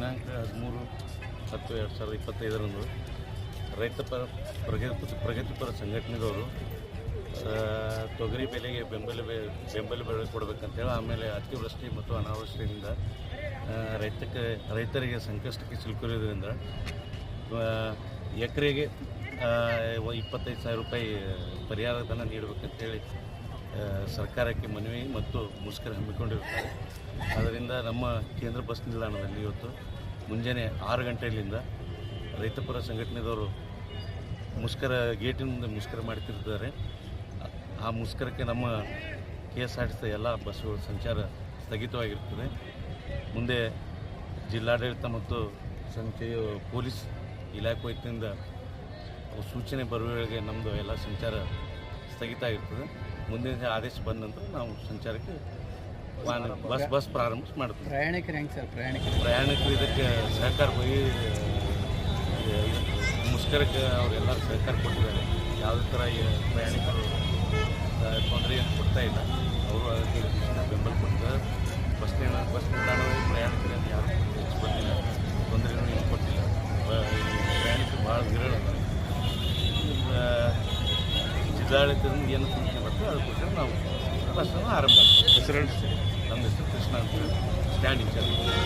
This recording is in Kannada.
ದಿನಾಂಕ 13/10/2025 ರೈತ ಪ್ರಗತಿಪರ ಸಂಘಟನೆದವರು ತೊಗರಿ ಬೆಲೆಗೆ ಬೆಂಬಲ ಬೆಲೆ ಕೊಡಬೇಕಂತೇಳಿ, ಆಮೇಲೆ ಅತಿವೃಷ್ಟಿ ಮತ್ತು ಅನಾವೃಷ್ಟಿಯಿಂದ ರೈತರಿಗೆ ಸಂಕಷ್ಟಕ್ಕೆ ಸಿಲುಕಿರೋದ್ರಿಂದ ಎಕರೆಗೆ 25,000 ರೂಪಾಯಿ ಪರಿಹಾರ ಧನ ನೀಡಬೇಕಂತೇಳಿ ಸರ್ಕಾರಕ್ಕೆ ಮನವಿ ಮತ್ತು ಮುಷ್ಕರ ಹಮ್ಮಿಕೊಂಡಿರುತ್ತಾರೆ. ಅದರಿಂದ ನಮ್ಮ ಕೇಂದ್ರ ಬಸ್ ನಿಲ್ದಾಣದಲ್ಲಿ ಇವತ್ತು ಮುಂಜಾನೆ 6 ಗಂಟೆಯಿಂದ ರೈತಪರ ಸಂಘಟನೆದವರು ಗೇಟಿನ ಮುಂದೆ ಮುಷ್ಕರ ಮಾಡ್ತಿರ್ತಾರೆ. ಆ ಮುಷ್ಕರಕ್ಕೆ ನಮ್ಮ KSRTC ಎಲ್ಲ ಬಸ್ಸುಗಳ ಸಂಚಾರ ಸ್ಥಗಿತವಾಗಿರ್ತದೆ. ಮುಂದೆ ಜಿಲ್ಲಾಡಳಿತ ಮತ್ತು ಪೊಲೀಸ್ ಇಲಾಖೆ ವತಿಯಿಂದ ಸೂಚನೆ ಬರುವವರೆಗೆ ನಮ್ಮದು ಎಲ್ಲ ಸಂಚಾರ ಸ್ಥಗಿತ ಆಗಿರ್ತದೆ. ಮುಂದಿನ ಆದೇಶ ಬಂದ ನಂತರ ನಾವು ಸಂಚಾರಕ್ಕೆ ಬಸ್ ಪ್ರಾರಂಭ ಮಾಡ್ತೀವಿ. ಪ್ರಯಾಣಿಕರು ಹೆಂಗೆ ಸರ್? ಪ್ರಯಾಣಿಕರು ಇದಕ್ಕೆ ಸಹಕಾರ ಮುಷ್ಕರಕ್ಕೆ ಅವರೆಲ್ಲರೂ ಸಹಕಾರ ಕೊಟ್ಟಿದ್ದಾರೆ. ಯಾವುದೇ ಥರ ಪ್ರಯಾಣಿಕರು ತೊಂದರೆಯನ್ನು ಕೊಡ್ತಾ ಇಲ್ಲ. ಅವರು ಅದಕ್ಕೆ ಬೆಂಬಲ ಕೊಟ್ಟಿದ್ದಾರೆ. ಬಸ್ ನಿಲ್ದಾಣದಲ್ಲಿ ಪ್ರಯಾಣಿಕರಲ್ಲಿ ಯಾರು ಹೆಚ್ಚು ಬಂದಿಲ್ಲ, ತೊಂದರೆಯನ್ನು ಏನು ಕೊಟ್ಟಿಲ್ಲ. ಪ್ರಯಾಣಿಕರು ಭಾಳ ವಿರಳ. ಜಿಲ್ಲಾಡಳಿತದಿಂದ ಏನು ಸೂಚನೆ ಬರ್ತದೆ ಅದಕ್ಕೋಸ್ಕರ ನಾವು ಬಸ್ಸನ್ನು ಆರಂಭ. ನಮ್ಮ ಹೆಸರು ಕೃಷ್ಣ ಅಂತ, ಸ್ಟ್ಯಾಂಡ್ ಇನ್ಚಾರ್ಜ್.